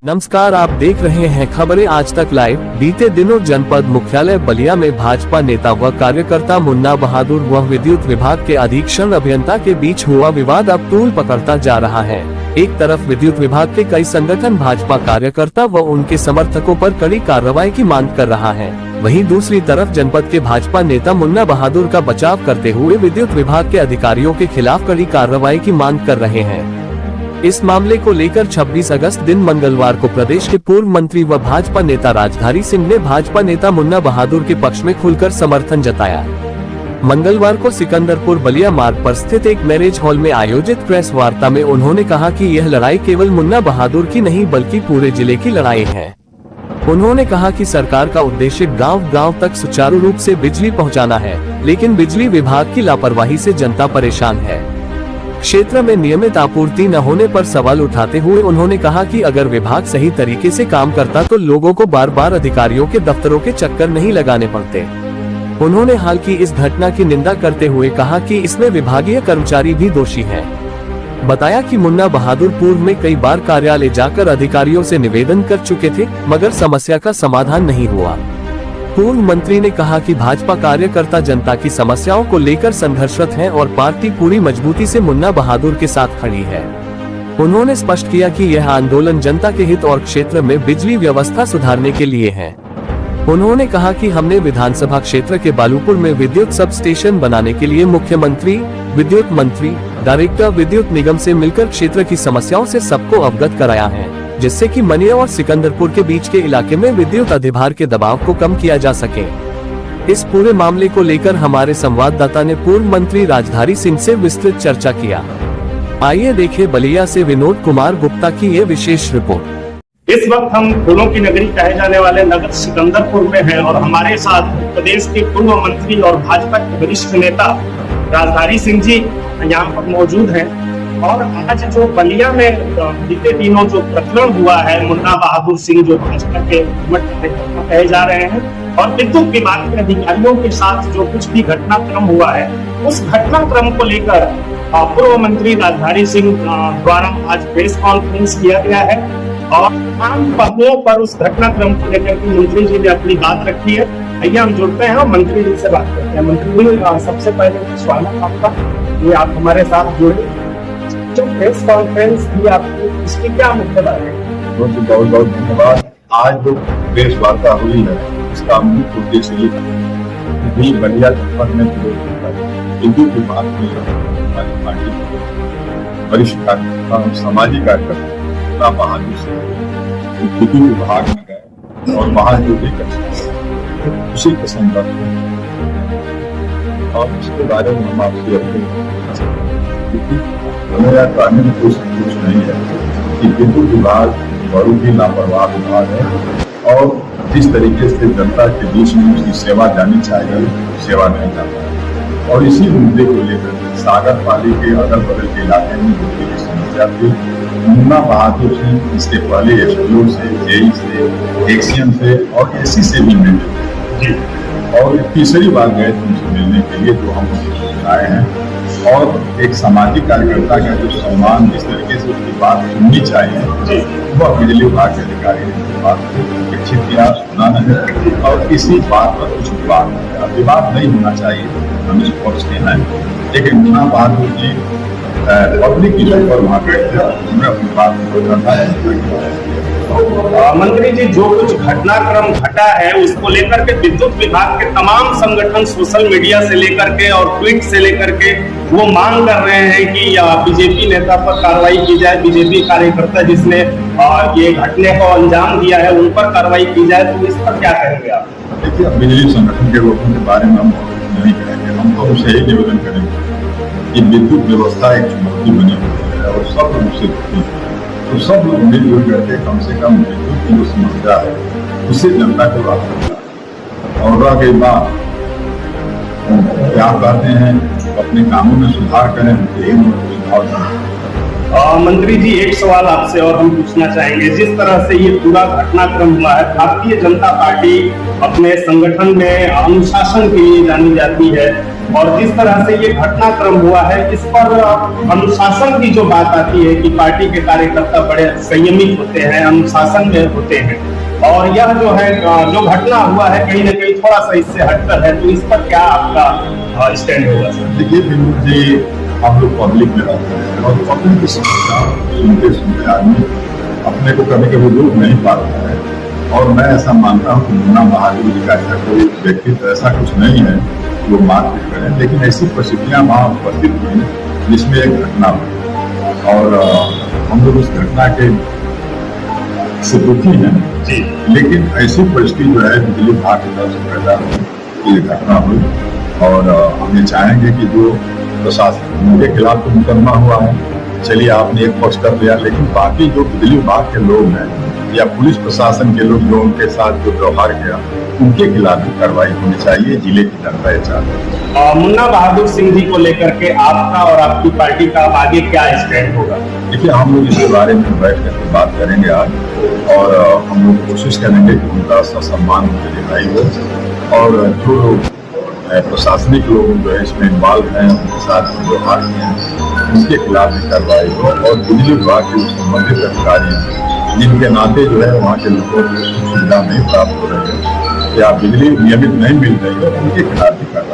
नमस्कार, आप देख रहे हैं खबरें आज तक लाइव। बीते दिनों जनपद मुख्यालय बलिया में भाजपा नेता व कार्यकर्ता मुन्ना बहादुर व विद्युत विभाग के अधीक्षण अभियंता के बीच हुआ विवाद अब तूल पकड़ता जा रहा है। एक तरफ विद्युत विभाग के कई संगठन भाजपा कार्यकर्ता व उनके समर्थकों पर कड़ी कार्रवाई की मांग कर रहा है, वहीं दूसरी तरफ जनपद के भाजपा नेता मुन्ना बहादुर का बचाव करते हुए विद्युत विभाग के अधिकारियों के खिलाफ कड़ी कार्रवाई की मांग कर रहे हैं। इस मामले को लेकर 26 अगस्त दिन मंगलवार को प्रदेश के पूर्व मंत्री व भाजपा नेता राजधारी सिंह ने भाजपा नेता मुन्ना बहादुर के पक्ष में खुलकर समर्थन जताया। मंगलवार को सिकंदरपुर बलिया मार्ग पर स्थित एक मैरिज हॉल में आयोजित प्रेस वार्ता में उन्होंने कहा कि यह लड़ाई केवल मुन्ना बहादुर की नहीं बल्कि पूरे जिले की लड़ाई है। उन्होंने कहा कि सरकार का उद्देश्य गांव-गांव तक सुचारू रूप से बिजली पहुंचाना है, लेकिन बिजली विभाग की लापरवाही से जनता परेशान है। क्षेत्र में नियमित आपूर्ति न होने पर सवाल उठाते हुए उन्होंने कहा कि अगर विभाग सही तरीके से काम करता तो लोगों को बार बार अधिकारियों के दफ्तरों के चक्कर नहीं लगाने पड़ते। उन्होंने हाल की इस घटना की निंदा करते हुए कहा कि इसमें विभागीय कर्मचारी भी दोषी हैं। बताया कि मुन्ना बहादुर पूर्व में कई बार कार्यालय जाकर अधिकारियों से निवेदन कर चुके थे, मगर समस्या का समाधान नहीं हुआ। पूर्व मंत्री ने कहा कि भाजपा कार्यकर्ता जनता की समस्याओं को लेकर संघर्षरत हैं और पार्टी पूरी मजबूती से मुन्ना बहादुर के साथ खड़ी है। उन्होंने स्पष्ट किया कि यह आंदोलन जनता के हित और क्षेत्र में बिजली व्यवस्था सुधारने के लिए है। उन्होंने कहा कि हमने विधानसभा क्षेत्र के बालूपुर में विद्युत सब स्टेशन बनाने के लिए मुख्यमंत्री, विद्युत मंत्री, डायरेक्टर विद्युत निगम से मिलकर क्षेत्र की समस्याओं से सबको अवगत कराया है, जिससे कि मनिया और सिकंदरपुर के बीच के इलाके में विद्युत अधिभार के दबाव को कम किया जा सके। इस पूरे मामले को लेकर हमारे संवाददाता ने पूर्व मंत्री राजधारी सिंह से विस्तृत चर्चा किया। आइए देखें बलिया से विनोद कुमार गुप्ता की ये विशेष रिपोर्ट। इस वक्त हम फूलों की नगरी कहे जाने वाले नगर सिकंदरपुर में हैं और हमारे साथ प्रदेश के पूर्व मंत्री और भाजपा के वरिष्ठ नेता राजधारी सिंह जी यहाँ पर मौजूद हैं। और आज जो बलिया में बीते दिनों जो प्रकरण हुआ है, मुन्ना बहादुर सिंह जो भाजपा के कहे जा रहे हैं और विद्युत विभाग के अधिकारियों के साथ जो कुछ भी घटनाक्रम हुआ है, उस घटनाक्रम को लेकर पूर्व मंत्री राजधारी सिंह द्वारा आज प्रेस कॉन्फ्रेंस किया गया है और तमाम पहलुओं पर उस घटनाक्रम को लेकर के मंत्री जी ने अपनी बात रखी है। आइए हम जुड़ते हैं और मंत्री जी से बात करते हैं। मंत्री जी, सबसे पहले स्वागत आपका, ये आप हमारे साथ जुड़े। जो प्रेस कॉन्फ्रेंस दी आपको, इसकी क्या मुख्य बात है? बहुत बहुत धन्यवाद। आज जो प्रेस वार्ता हुई है, इसका मुख्य उद्देश्य ये है बलिया जनपद में विद्युत विभाग में हमारी पार्टी वरिष्ठ कार्यकर्ता और सामाजिक कार्यकर्ता बहादुर सिंह विद्युत विभाग में गए और वहां जो भी उसी के संदर्भ में और उसके बारे में हम आपसे हमें यह कहने में कोई संकोच नहीं है कि विद्युत विभाग बहुत ही लापरवाह विभाग है और जिस तरीके से जनता के बीच में उसकी सेवा जानी चाहिए, सेवा नहीं जाता है। और इसी मुद्दे को लेकर सागर पाली के अगल बगल के इलाके में बिजली की समस्या थी। मुन्ना बहादुर सिंह इसके पहले एसडीओ से, जेई से, एक्सीएम से और एसी से भी मिले और तीसरी बार गए उनसे मिलने के लिए, जो हम आए हैं। और एक सामाजिक कार्यकर्ता का जो सम्मान, जिस तरीके से उसकी बात सुननी चाहिए, वह बिजली विभाग के अधिकारी ने बात अपेक्षित किया, सुना नहीं और इसी बात पर कुछ विवाद नहीं होना चाहिए, हम इस पक्ष के हैं। लेकिन मुन्ना बहादुर जी पब्लिक इशू पर वहाँ गए थे, उन्हें अपनी बात को रखा। मंत्री जी, जो कुछ घटनाक्रम घटा है उसको लेकर के विद्युत विभाग के तमाम संगठन सोशल मीडिया से लेकर के और ट्वीट से लेकर के वो मांग कर रहे हैं कि बीजेपी नेता पर कार्रवाई की जाए, बीजेपी कार्यकर्ता जिसने ये घटने को अंजाम दिया है उन पर कार्रवाई की जाए। तो इस पर क्या कहेंगे आप? देखिए, बिजली संगठन के लोगों के बारे में हम नहीं कहेंगे, हम तो उनसे ही निवेदन करेंगे कि विद्युत व्यवस्था एक चुनौती बनी हुई है और सब लोग उससे दुखी है। तो सब लोग मिलजुल करके कम से कम विद्युत की जो समस्या है उससे जनता को राहत मिला। और रह गई बात क्या कहते हैं, अपने कामों में सुधार करें, सुधार। मंत्री जी, एक सवाल आपसे और हम पूछना चाहेंगे। जिस तरह से ये पूरा घटनाक्रम हुआ है, भारतीय जनता पार्टी अपने संगठन में अनुशासन के लिए जानी जाती है और जिस तरह से ये घटनाक्रम हुआ है, इस पर अनुशासन की जो बात आती है कि पार्टी के कार्यकर्ता बड़े संयमित होते हैं, अनुशासन में होते हैं, और यह जो है जो घटना हुआ है कहीं ना कहीं थोड़ा सा इससे हटकर है, तो इस पर क्या आपका स्टैंड होगा सर? देखिए विनोद जी, हम लोग पब्लिक में रहते हैं और पब्लिक की समस्या सुनते सुनते आदमी अपने को कभी कभी रोक नहीं पाता है। और मैं ऐसा मानता हूँ कि मुन्ना बहादुर जी का ऐसा कोई व्यक्तित्व ऐसा कुछ नहीं है जो मारपीट करें, लेकिन ऐसी परिस्थितियां वहाँ उपस्थित हुई जिसमें एक घटना हुई और हम लोग उस घटना के से दुखी हैं जी। लेकिन ऐसी परिस्थिति जो है बिजली विभाग की तरफ से पैदा हुई, ये घटना हुई और हम ये चाहेंगे कि जो प्रशासन उनके खिलाफ तो मुकदमा हुआ है, चलिए आपने एक पक्ष कर लिया, लेकिन बाकी जो बिजली विभाग के लोग हैं या पुलिस प्रशासन के लोग जो उनके साथ जो व्यवहार किया उनके खिलाफ भी कार्रवाई होनी चाहिए। जिले की जनता ये चाहती है। मुन्ना बहादुर सिंह जी को लेकर के आपका और आपकी पार्टी का आगे क्या स्टैंड होगा? देखिए हम लोग इसके बारे में बैठ करके बात करेंगे आज और हम लोग कोशिश करेंगे कि उनका सम्मान उनके दिखाई हो और जो लोग प्रशासनिक लोग जो है इसमें इन्वॉल्व हैं उनके साथ व्यवहार किए उनके खिलाफ भी कार्रवाई हो और बिजली विभाग के संबंधित अधिकारी जिनके नाते जो है वहाँ के लोगों को सुविधा नहीं प्राप्त हो रही है या बिजली नियमित नहीं मिल रही है उनके खिलाफ भी कार्रवाई